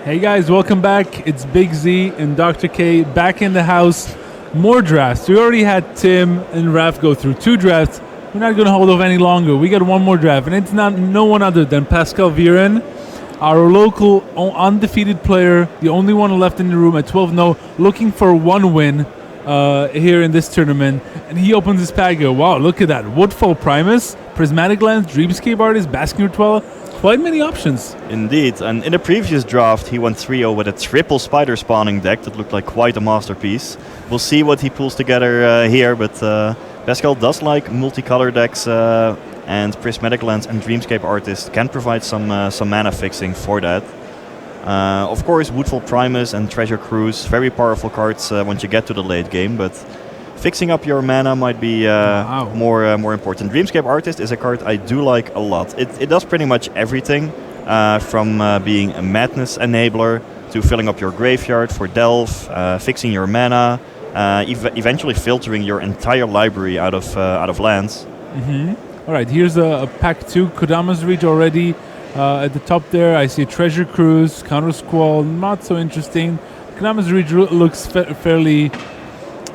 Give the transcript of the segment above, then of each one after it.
Hey guys, welcome back. It's Big Z and Dr. K back in the house. More drafts. We already had Tim and Raf go through 2 drafts. We're not going to hold off any longer. We got one more draft, and it's not no one other than Pascal Viren, our local undefeated player, the only one left in the room at 12-0, looking for 1 win here in this tournament. And he opens his pack. Wow, look at that. Woodfall Primus, Prismatic Lens, Dreamscape Artist, Basking Ritual. Quite many options. Indeed, and in the previous draft he went 3-0 with a triple spider spawning deck that looked like quite a masterpiece. We'll see what he pulls together here, but Pascal does like multicolor decks, and Prismatic Lens and Dreamscape Artist can provide some mana fixing for that. Of course, Woodfall Primus and Treasure Cruise, very powerful cards once you get to the late game, but fixing up your mana might be more important. Dreamscape Artist is a card I do like a lot. It does pretty much everything, from being a madness enabler to filling up your graveyard for delve, fixing your mana, eventually filtering your entire library out of lands. All right, here's a pack 2, Kodama's Reach already. At the top there, I see Treasure Cruise, Counter Squall, not so interesting. Kodama's Reach looks fairly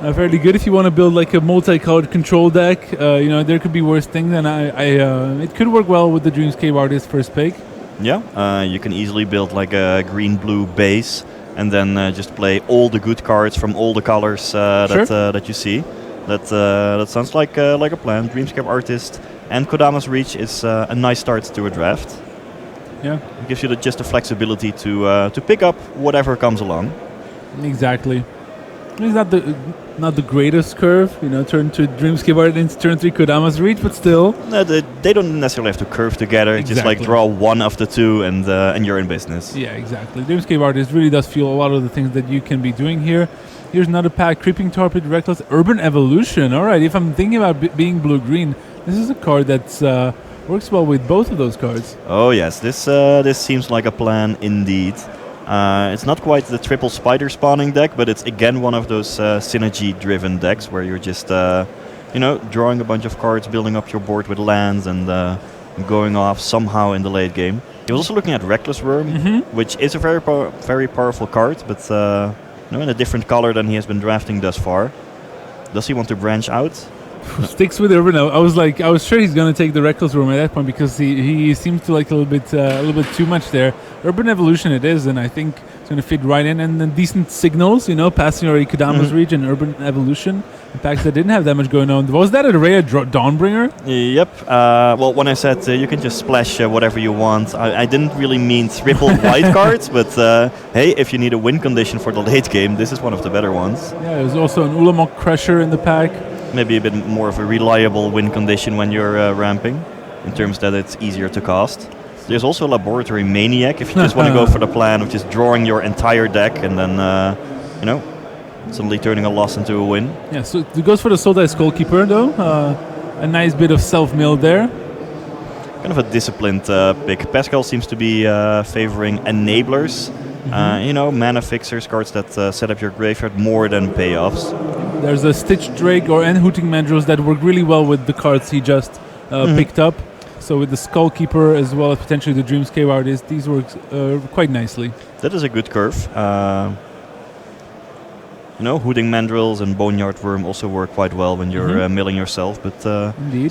good if you want to build like a multicolored control deck. There could be worse things, and it could work well with the Dreamscape Artist first pick. Yeah, you can easily build like a green-blue base, and then just play all the good cards from all the colors that you see. That sounds like a plan. Dreamscape Artist and Kodama's Reach is a nice start to a draft. Yeah, it gives you just the flexibility to pick up whatever comes along. Exactly. It's not the greatest curve, turn 2 Dreamscape Artist, turn 3 Kodama's Reach, but still. No, they don't necessarily have to curve together. Exactly. Just like draw one of the 2 and you're in business. Yeah, exactly. Dreamscape Artist really does feel a lot of the things that you can be doing here. Here's another pack, Creeping Torpid, Reckless, Urban Evolution. All right, if I'm thinking about being blue-green, this is a card that's works well with both of those cards. Oh yes, this seems like a plan indeed. It's not quite the triple spider spawning deck, but it's again one of those synergy-driven decks where you're just, drawing a bunch of cards, building up your board with lands, and going off somehow in the late game. He was also looking at Reckless Worm, which is a very powerful card, but in a different color than he has been drafting thus far. Does he want to branch out? Sticks with Urban. I was sure he's going to take the Reckless Room at that point because he seems to like a little bit too much there. Urban Evolution it is, and I think it's going to fit right in. And then decent signals, passing already Kodama's Reach and Urban Evolution. In fact, that didn't have that much going on. Was that a rare Dawnbringer? Yep. Well, when I said you can just splash whatever you want, I didn't really mean triple white cards, but hey, if you need a win condition for the late game, this is one of the better ones. Yeah, there's also an Ulamog Crusher in the pack. Maybe a bit more of a reliable win condition when you're ramping, in terms that it's easier to cast. There's also a Laboratory Maniac if you just want to go for the plan of just drawing your entire deck and then, suddenly turning a loss into a win. Yeah, so it goes for the Soul Dice Skullkeeper though. A nice bit of self-mill there. Kind of a disciplined pick. Pascal seems to be favoring enablers. Mana fixers, cards that set up your graveyard more than payoffs. There's a Stitch Drake and Hooting Mandrills that work really well with the cards he just picked up. So with the Skullkeeper as well as potentially the Dreamscape Artist, these work quite nicely. That is a good curve. Hooting Mandrills and Boneyard Worm also work quite well when you're milling yourself. But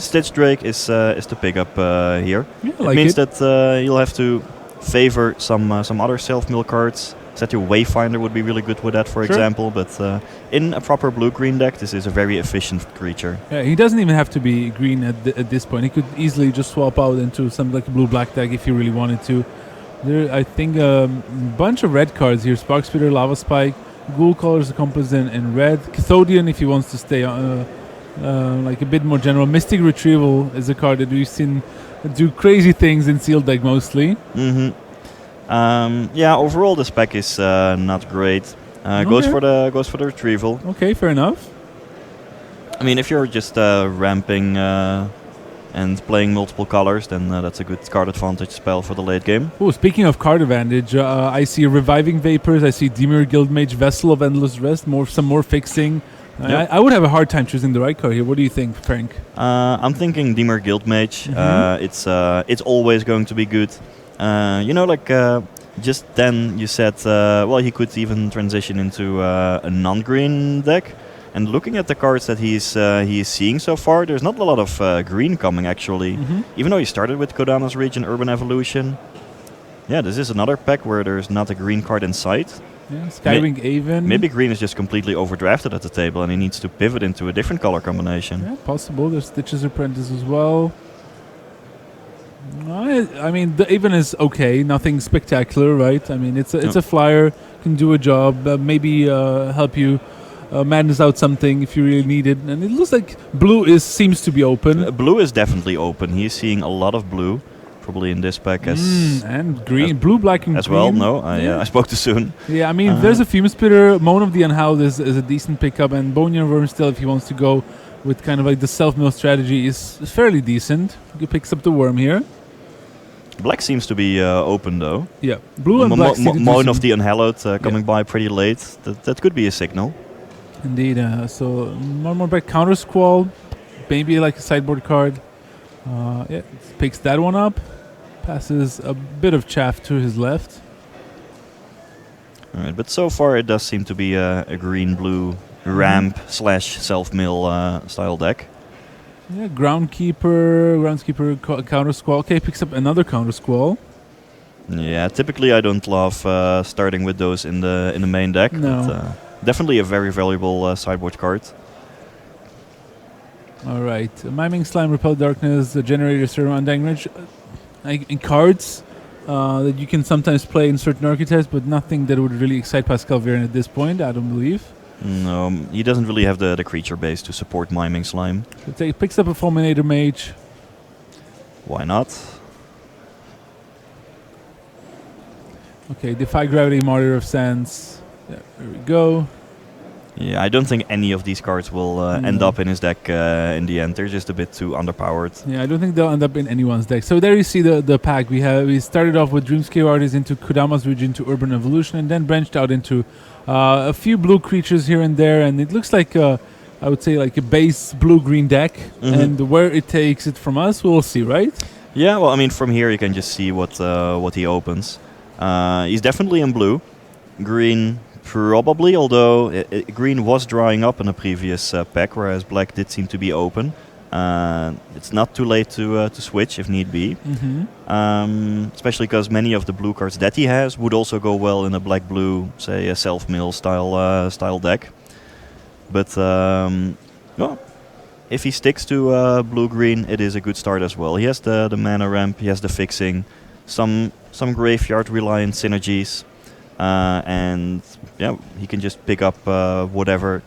Stitch Drake is the pickup here. Yeah, it means that you'll have to favor some other self-mill cards. Satyr Wayfinder would be really good with that, for example. But in a proper blue-green deck, this is a very efficient creature. Yeah, he doesn't even have to be green at this point. He could easily just swap out into some like blue-black deck if he really wanted to. There, I think, a bunch of red cards here. Sparkspeeder, Lava Spike, Ghoul Colors, Compass in red. Cathodian if he wants to stay like a bit more general. Mystic Retrieval is a card that we've seen do crazy things in sealed deck mostly. Overall the spec is not great. Goes for the retrieval. Okay, fair enough. I mean, if you're just ramping and playing multiple colors, then that's a good card advantage spell for the late game. Oh, speaking of card advantage, I see Reviving Vapors. I see Dimir Guildmage, Vessel of Endless Rest. Some more fixing. Yep. I would have a hard time choosing the right card here. What do you think, Frank? I'm thinking Dimir Guildmage. It's always going to be good. just then you said, well, he could even transition into a non-green deck. And looking at the cards that he's seeing so far, there's not a lot of green coming actually. Even though he started with Kodama's Region Urban Evolution. Yeah, this is another pack where there's not a green card in sight. Yeah, Skywing Aven. Maybe green is just completely overdrafted at the table and he needs to pivot into a different color combination. Yeah, possible. There's Stitches Apprentice as well. I mean, the Aven is okay. Nothing spectacular, right? I mean, it's a flyer, can do a job, maybe help you madness out something if you really need it. And it looks like blue seems to be open. Blue is definitely open. He's seeing a lot of blue. Probably in this pack and green, blue, black, and as green. well. No, I spoke too soon. Yeah, I mean, there's a Fume Spitter. Moan of the Unhallowed is a decent pickup, and Boneyard Worm still, if he wants to go with kind of like the self-mill strategy, is fairly decent. He picks up the worm here. Black seems to be open though. Yeah, blue and black. Moan of the Unhallowed coming by pretty late. That could be a signal. Indeed. So one more back, Counter Squall, maybe like a sideboard card. Yeah, picks that one up. Passes a bit of chaff to his left. Alright, but so far it does seem to be a green-blue ramp / self-mill style deck. Yeah, Groundskeeper, Counter Squall. Okay, picks up another Counter Squall. Yeah, typically I don't love starting with those in the main deck. No. But, definitely a very valuable sideboard card. Alright, Miming Slime, Repel Darkness, Generator, Serum, Undying Rage. In cards that you can sometimes play in certain archetypes, but nothing that would really excite Pascal Viren at this point, I don't believe. No, he doesn't really have the creature base to support Miming Slime. So he picks up a Fulminator Mage. Why not? Okay, Defy Gravity, Martyr of Sands. Yeah, there we go. Yeah, I don't think any of these cards will end up in his deck in the end. They're just a bit too underpowered. Yeah, I don't think they'll end up in anyone's deck. So there you see the pack. We started off with Dreamscape Artist into Kodama's Region to Urban Evolution, and then branched out into a few blue creatures here and there. And it looks like I would say like a base blue-green deck. And where it takes it from us, we'll see, right? Yeah, well, I mean, from here you can just see what he opens. He's definitely in blue. Green, probably, although green was drying up in a previous pack, whereas black did seem to be open. It's not too late to switch if need be. Especially because many of the blue cards that he has would also go well in a black-blue, say a self-mill style deck. But well, if he sticks to blue-green, it is a good start as well. He has the mana ramp, he has the fixing, some graveyard-reliant synergies. And yeah, he can just pick up whatever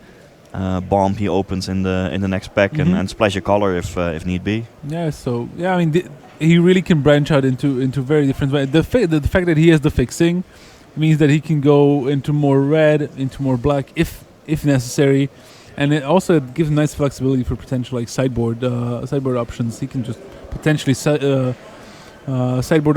bomb he opens in the next pack and splash a color if need be. Yeah, so yeah, I mean he really can branch out into very different ways. The fact that he has the fixing means that he can go into more red, into more black if necessary, and it also gives nice flexibility for potential like sideboard options. He can just potentially sideboard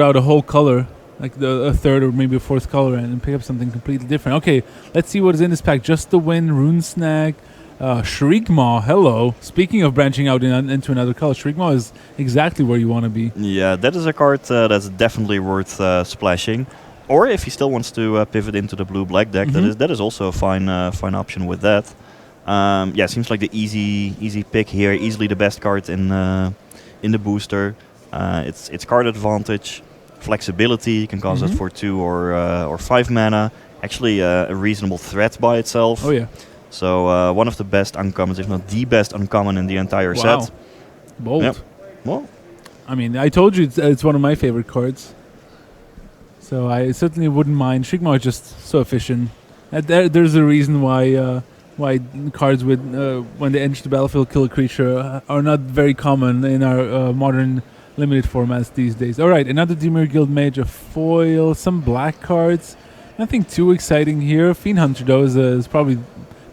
out a whole color. Like a third or maybe a fourth color and pick up something completely different. Okay, let's see what is in this pack. Just the Wind, Rune Snag, Shriekmaw, hello. Speaking of branching out into another color, Shriekmaw is exactly where you want to be. Yeah, that is a card that's definitely worth splashing. Or if he still wants to pivot into the blue-black deck, that is also a fine option with that. Yeah, seems like the easy pick here. Easily the best card in the booster. It's card advantage. Flexibility, you can cast it for 2 or 5 mana. Actually, a reasonable threat by itself. Oh yeah. So one of the best uncommons, if not the best uncommon in the entire set. Bold. Yep. Well, I mean, I told you it's one of my favorite cards. So I certainly wouldn't mind. Shriekmaw is just so efficient. There's a reason why cards with when they enter the battlefield kill a creature are not very common in our modern limited formats these days. Alright, another Dimir Guild Mage, a foil, some black cards. Nothing too exciting here. Fiend Hunter, though, is probably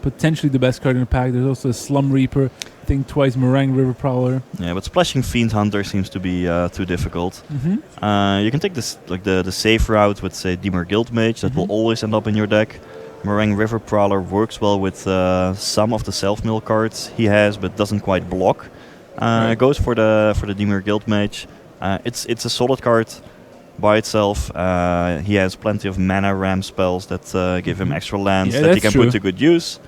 potentially the best card in the pack. There's also a Slum Reaper, I think twice Meringue River Prowler. Yeah, but splashing Fiend Hunter seems to be too difficult. You can take this like the safe route with, say, Dimir Guild Mage. That will always end up in your deck. Meringue River Prowler works well with some of the self-mill cards he has, but doesn't quite block. Goes for the Dimir Guild Mage. It's a solid card. by itself. He has plenty of mana ram spells that give him extra lands that he that's can true. put to good use.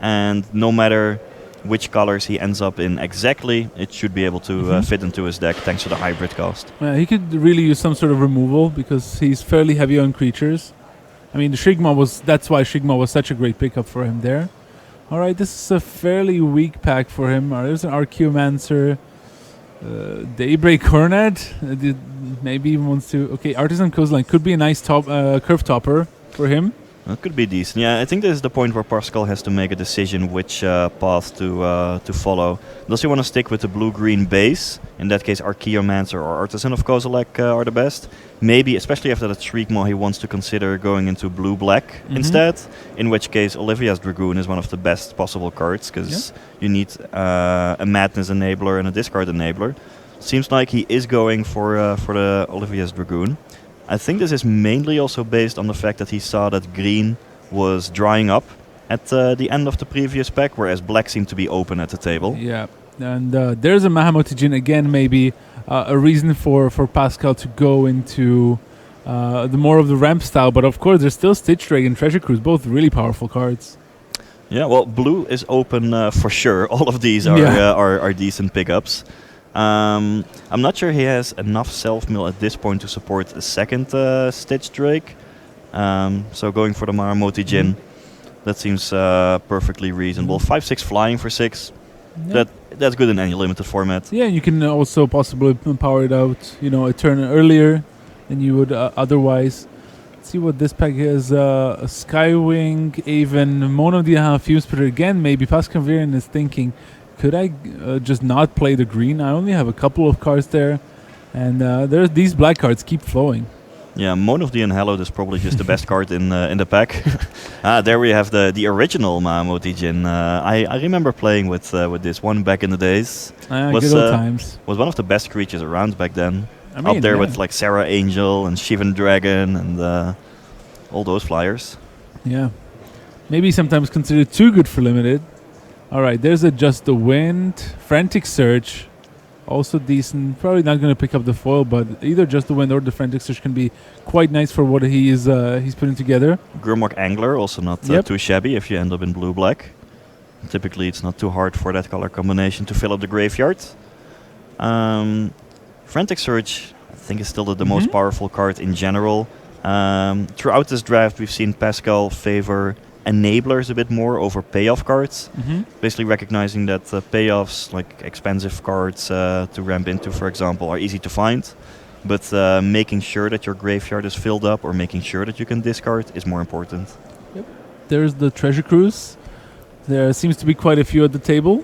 And no matter which colors he ends up in exactly, it should be able to fit into his deck thanks to the hybrid cost. He could really use some sort of removal because he's fairly heavy on creatures. I mean, that's why Shigma was such a great pickup for him there. All right, this is a fairly weak pack for him. There's an Archaeomancer, Daybreak Hornet. Maybe he wants to. Okay, Artisan Coastline could be a nice curve topper for him. That could be decent. Yeah, I think this is the point where Pascal has to make a decision which path to follow. Does he want to stick with the blue-green base? In that case, Archaeomancer or Artisan of Kozilek are the best. Maybe, especially after the Shriekmaw, he wants to consider going into blue-black instead. In which case, Olivia's Dragoon is one of the best possible cards because you need a Madness Enabler and a Discard Enabler. Seems like he is going for the Olivia's Dragoon. I think this is mainly also based on the fact that he saw that green was drying up at the end of the previous pack, whereas black seemed to be open at the table. Yeah, and there's a Mahamoti-Jin again, maybe a reason for Pascal to go into the more of the ramp style, but of course there's still Stitch Drake and Treasure Cruise, both really powerful cards. Yeah, well, blue is open for sure. All of these are decent pickups. I'm not sure he has enough self-mill at this point to support a second Stitch Drake. So going for the Mahamoti-Jin, that seems perfectly reasonable. 5/6 flying for 6. That's good in any limited format. Yeah, you can also possibly power it out, a turn earlier than you would otherwise. Let's see what this pack is. A Skywing, Aven, Mono Diaha, Fuse Splitter. Again, maybe Pascal Viren is thinking, could I just not play the green? I only have a couple of cards there, and these black cards keep flowing. Yeah, Moan of the Unhallowed is probably just the best card in the pack. There we have the original Mahamoti-Jin. I remember playing with this one back in the days. Good old times. Was one of the best creatures around back then. Up there with like Sarah Angel and Shivan Dragon and all those flyers. Yeah, maybe sometimes considered too good for limited. All right, there's a Just the Wind, Frantic Search, also decent. Probably not going to pick up the foil, but either Just the Wind or the Frantic Search can be quite nice for what he's putting together. Grimlock Angler, also not too shabby if you end up in blue-black. Typically, it's not too hard for that color combination to fill up the graveyard. Frantic Search, I think, is still the most powerful card in general. Throughout this draft, we've seen Pascal favor enablers a bit more over payoff cards. Basically recognizing that payoffs, like expensive cards to ramp into, for example, are easy to find. But making sure that your graveyard is filled up or making sure that you can discard is more important. Yep. There's the Treasure Cruise. There seems to be quite a few at the table.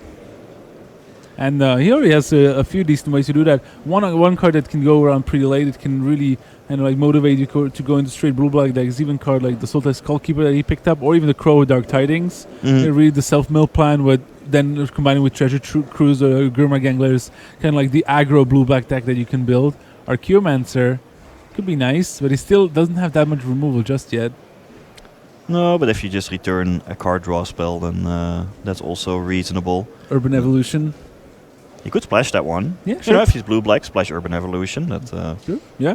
And he already has a few decent ways to do that. One card that can go around pretty late, it can really motivate you to go into straight blue-black decks. Even card like the Sultai Skullkeeper that he picked up, or even the Crow with Dark Tidings. Really the self-mill plan, with then combining with Treasure Cruise or Grimlock Anglers, kind of like the aggro blue-black deck that you can build. Archaeomancer could be nice, but he still doesn't have that much removal just yet. No, but if you just return a card draw spell, then that's also reasonable. Urban Evolution. You could splash that one. Yeah, sure. If he's blue-black, splash Urban Evolution. That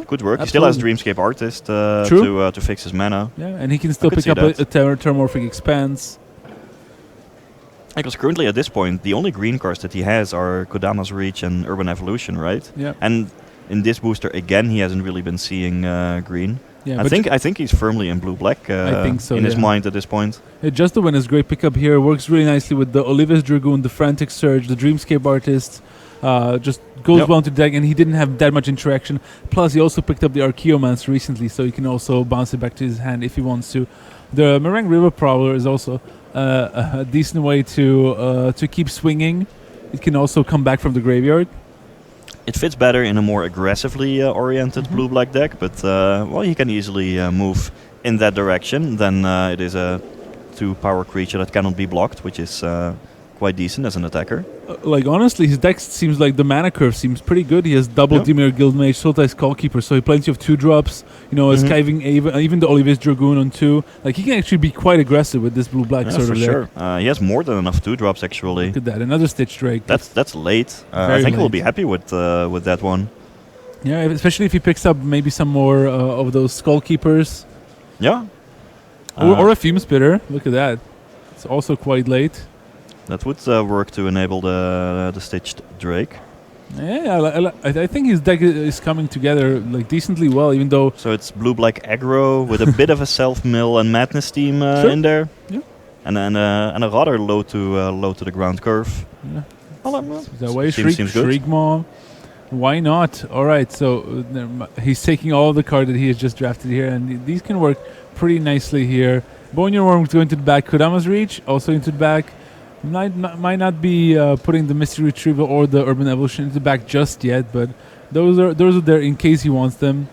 could work. Absolutely. He still has Dreamscape Artist to fix his mana. Yeah, and he can still pick up a Terramorphic Expanse. Because currently at this point, the only green cards that he has are Kodama's Reach and Urban Evolution, right? Yeah. And in this booster, again, he hasn't really been seeing green. Yeah, I think he's firmly in blue-black I think so, in his mind at this point. Just the Win is a great pickup here. Works really nicely with the Olivia's Dragoon, the Frantic Surge, the Dreamscape Artist. Just goes well into the deck, and he didn't have that much interaction. Plus, he also picked up the Archaeomancer recently, so he can also bounce it back to his hand if he wants to. The Meringue River Prowler is also a decent way to keep swinging. It can also come back from the graveyard. It fits better in a more aggressively oriented blue-black deck, but he can easily move in that direction. Then it is a 2-power creature that cannot be blocked, which is quite decent as an attacker. Honestly, his deck seems like the mana curve seems pretty good. He has double Dimir Guildmage, Sultai Skullkeeper, so he has plenty of 2-drops. A Skiving even the Olivia's Dragoon on 2. Like, he can actually be quite aggressive with this blue-black sort of deck. Sure. He has more than enough 2-drops actually. Look at that, another Stitch Drake. That's late. I think we'll be happy with that one. Yeah, especially if he picks up maybe some more of those skull keepers Yeah. or a fume spitter. Look at that. It's also quite late. That would work to enable the stitched Drake. Yeah, I think his deck is coming together like decently well, even though. So it's blue-black aggro with a bit of a self-mill and madness team in there. Yeah. And a rather low to the ground curve. Yeah. Well, That way, seems good. Shriek Maw. Why not? All right, so he's taking all the card that he has just drafted here, and these can work pretty nicely here. Boneyard Worm going to the back. Kodama's Reach also into the back. Might not be putting the Mystery Retrieval or the Urban Evolution into the back just yet, but those are there in case he wants them.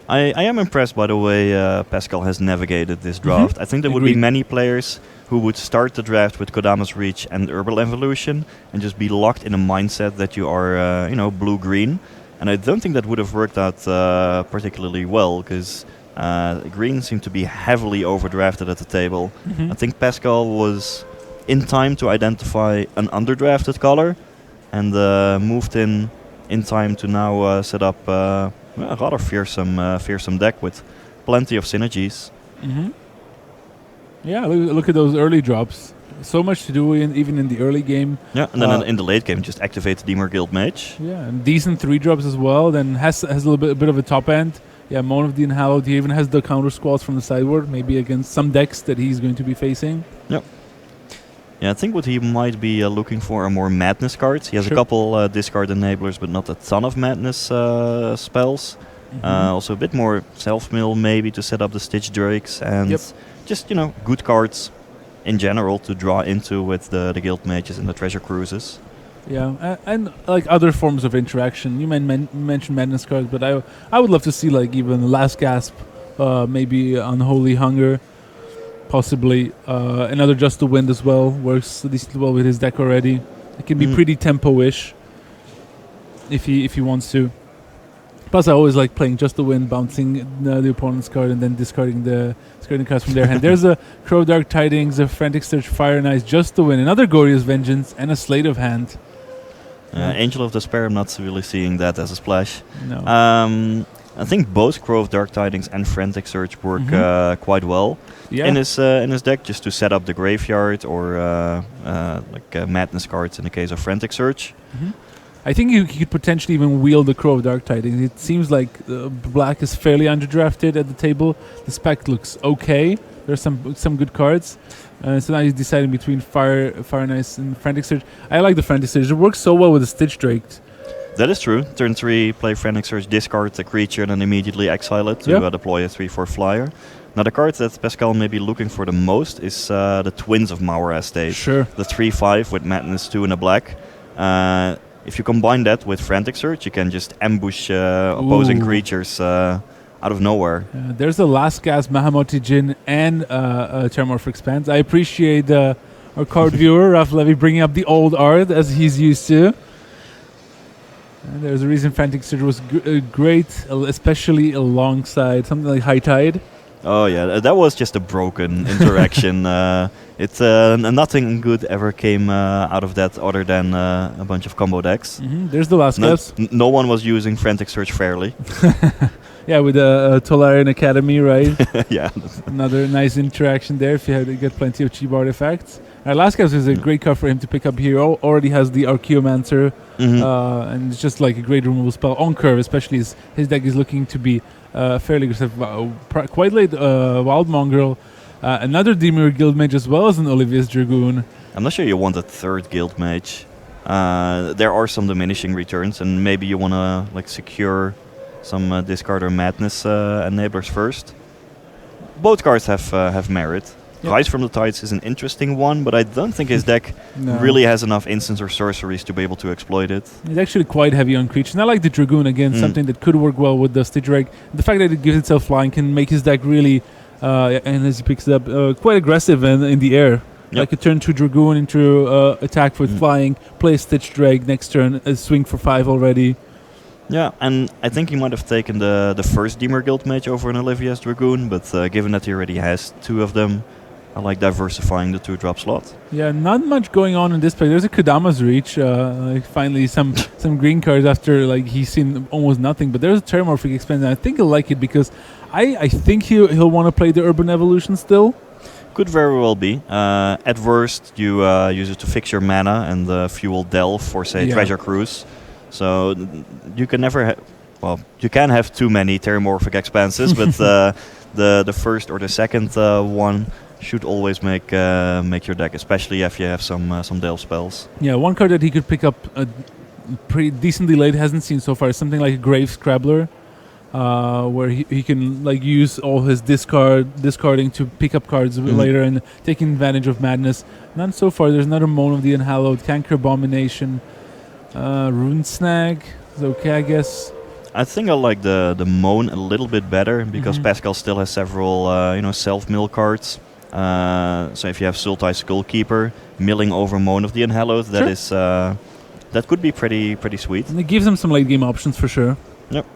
I am impressed by the way Pascal has navigated this draft. I think there would be many players who would start the draft with Kodama's Reach and Herbal Evolution and just be locked in a mindset that you are, blue-green. And I don't think that would have worked out particularly well because green seemed to be heavily overdrafted at the table. I think Pascal was in time to identify an underdrafted color and moved in time to now set up a rather fearsome deck with plenty of synergies. Yeah, look at those early drops. So much to do even in the early game. Yeah, and then in the late game, just activate Demir Guild Mage. Yeah, and decent 3-drops as well. Then has a a bit of a top end. Yeah, Moan of the Unhallowed. He even has the counter squads from the sideboard, maybe against some decks that he's going to be facing. Yep. Yeah, I think what he might be looking for are more madness cards. He has a couple discard enablers, but not a ton of madness spells. Also a bit more self-mill maybe to set up the Stitch Drakes and just, good cards in general to draw into with the Guild Mages and the Treasure Cruises. Yeah, and like other forms of interaction. You mentioned madness cards, but I would love to see like even Last Gasp, maybe Unholy Hunger, possibly another Just the Wind as well. Works decently well with his deck already. It can be pretty tempo-ish if he wants to. Plus, I always like playing Just the Wind, bouncing the opponent's card, and then discarding the cards from their hand. There's a Crow Dark Tidings, a Frantic Search, Fire and Ice, Just the Wind, another Glorious Vengeance, and a Slate of Hand. Angel of Despair, I'm not really seeing that as a splash. No. I think both Crow of Dark Tidings and Frantic Search work quite well in his deck, just to set up the graveyard or madness cards in the case of Frantic Search. I think you could potentially even wield the Crow of Dark Tidings. It seems like black is fairly underdrafted at the table. The spec looks okay. There's some good cards. So now he's deciding between Fire and Ice and Frantic Search. I like the Frantic Search. It works so well with the Stitch Drake. That is true. Turn 3, play Frantic Search, discard a creature, and then immediately exile it to deploy a 3/4 flyer. Now the card that Pascal may be looking for the most is the Twins of Mauer Estate. Sure. The 3/5 with Madness 2 and a black. If you combine that with Frantic Search, you can just ambush opposing creatures out of nowhere. There's the Last Gasp, Mahamoti Jin, and Terramorphic Expanse. I appreciate our card viewer, Ralph Levy, bringing up the old art as he's used to. And there's a reason Frantic Search was great, especially alongside something like High Tide. Oh yeah, that was just a broken interaction. Nothing good ever came out of that other than a bunch of combo decks. There's the Last Gasp. No one was using Frantic Search fairly. Yeah, with the Tolarian Academy, right? Yeah. Another nice interaction there if you had to get plenty of cheap artifacts. Last Gasp is a great card for him to pick up here. Already has the Archaeomancer, and it's just like a great removal spell on curve, especially as his deck is looking to be fairly aggressive. Quite late Wild Mongrel, another Demir Guild Mage as well as an Olivia's Dragoon. I'm not sure you want a third Guild Mage. There are some diminishing returns, and maybe you want to secure some discard or madness enablers first. Both cards have merit. Yep. Rise from the Tides is an interesting one, but I don't think his deck really has enough instants or sorceries to be able to exploit it. It's actually quite heavy on creatures. And I like the Dragoon again, something that could work well with the Stitch Drake. The fact that it gives itself flying can make his deck really, and as he picks it up, quite aggressive in the air. Yep. Like a turn 2 Dragoon into attack with flying, play Stitch Drake, next turn swing for 5 already. Yeah, and I think he might have taken the first Demir Guild Mage over an Olivia's Dragoon, but given that he already has 2 of them, I like diversifying the 2-drop slot. Yeah, not much going on in this play. There's a Kodama's Reach. Finally, some green cards after he's seen almost nothing. But there's a Terramorphic Expansion. I think he'll like it because I think he'll want to play the Urban Evolution still. Could very well be. At worst, you use it to fix your mana and fuel Delve for, say, Treasure Cruise. So you can never you can have too many Terramorphic Expanses, but the first or the second one should always make your deck, especially if you have some Delve spells. Yeah, one card that he could pick up pretty decently late, hasn't seen so far, is something like a Grave Scrabbler, where he can use all his discarding to pick up cards later and taking advantage of Madness. None so far. There's another Moan of the Unhallowed, Canker Abomination, Rune Snag is okay, I guess. I think I like the Moan a little bit better because Pascal still has several self-mill cards. So if you have Sultai Skullkeeper milling over Moan of the Unhallowed, that could be pretty sweet. And it gives him some late game options for sure. Yep.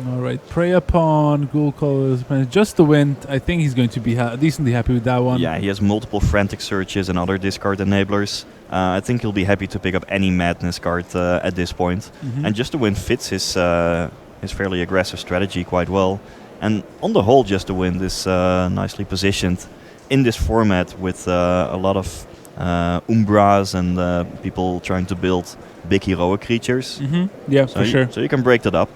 All right, Prey Upon, Ghoul Colors, just the Wind. I think he's going to be decently happy with that one. Yeah, he has multiple Frantic Searches and other discard enablers. I think he'll be happy to pick up any Madness card at this point. And Just the Wind fits his fairly aggressive strategy quite well. And on the whole, Just the Wind is nicely positioned in this format with a lot of Umbras and people trying to build big heroic creatures. Yeah, for sure. So you can break that up.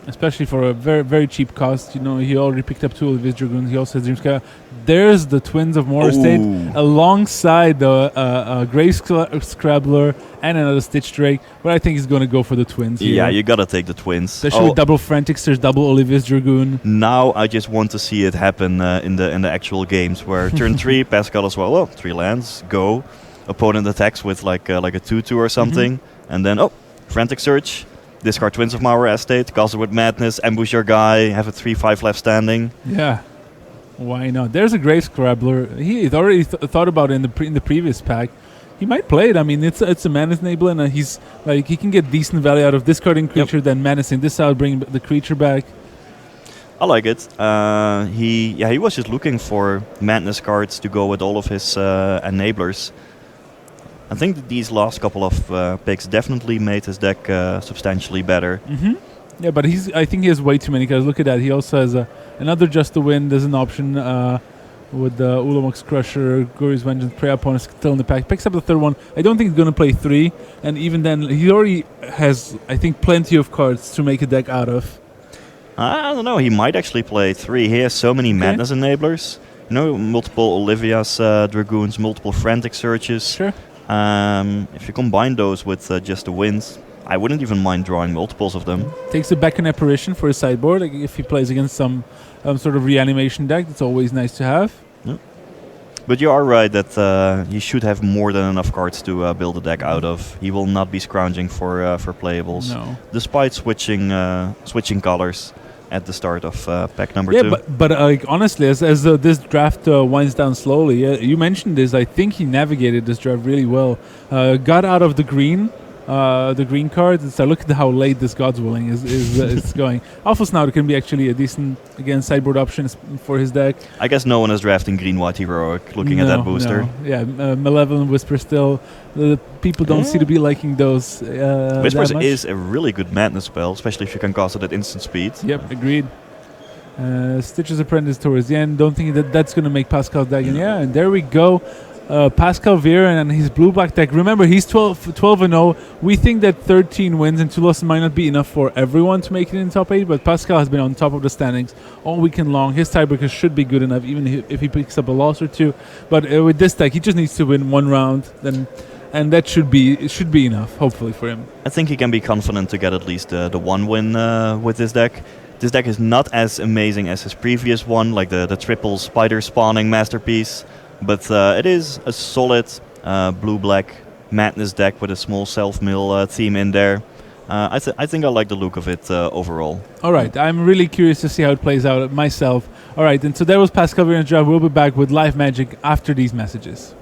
Especially for a very, very cheap cost. He already picked up 2 of his Dragoons. He also has Dreamsky. There's the Twins of Moor Estate alongside the Grave Scrabbler and another Stitch Drake. But I think he's going to go for the Twins here. Yeah, you gotta take the Twins. Especially with double Frantic Search, double Olivia's Dragoon. Now I just want to see it happen in the actual games where turn 3, Pascal as well. 3 lands, go. Opponent attacks with like a 2/2 or something. And then, Frantic Search. Discard Twins of Moor Estate, Guzzle with Madness, ambush your guy, have a 3/5 left standing. Yeah, why not? There's a Grave Scrabbler. He had already thought about it in the previous pack. He might play it. I mean, it's a Madness enabler, and he's he can get decent value out of discarding creature, then Madnessing this out, bring the creature back. I like it. He was just looking for Madness cards to go with all of his enablers. I think that these last couple of picks definitely made his deck substantially better. Yeah, but I think he has way too many cards. Look at that. He also has another Just the Wind as an option with the Ulamog's Crusher, Gory's Vengeance, Prey Upon is still in the pack. Picks up the third one. I don't think he's going to play 3. And even then, he already has, I think, plenty of cards to make a deck out of. I don't know. He might actually play 3. He has so many Madness enablers. Multiple Olivia's Dragoons, multiple Frantic Searches. Sure. If you combine those with Just the Wind, I wouldn't even mind drawing multiples of them. Takes a back an Apparition for his sideboard. If he plays against some sort of reanimation deck, it's always nice to have. Yeah. But you are right that he should have more than enough cards to build a deck out of. He will not be scrounging for playables, despite switching colors at the start of pack number 2. But honestly, as this draft winds down slowly, you mentioned this. I think he navigated this draft really well. Got out of the green cards. So look at how late this God's Willing is going. Awful Snouter can be actually a decent sideboard option for his deck. I guess no one is drafting green-white heroic looking at that booster. No. Yeah, Malevolent Whisper still. The people don't seem to be liking those. Whispers is a really good Madness spell, especially if you can cast it at instant speed. Yep, agreed. Stitch's Apprentice towards the end. Don't think that's going to make Pascal's deck. And and there we go. Pascal Viren and his blue-black deck. Remember, he's 12-0. We think that 13 wins and 2 losses might not be enough for everyone to make it in top 8, but Pascal has been on top of the standings all weekend long. His tiebreaker should be good enough, even if he picks up a loss or 2. But with this deck, he just needs to win 1 round, and that should be enough, hopefully, for him. I think he can be confident to get at least the 1 win with this deck. This deck is not as amazing as his previous one, like the triple spider spawning masterpiece. But it is a solid blue-black Madness deck with a small self-mill theme in there. I think I like the look of it overall. All right, I'm really curious to see how it plays out myself. All right, and so that was Pascal Viren's draft. We'll be back with live Magic after these messages.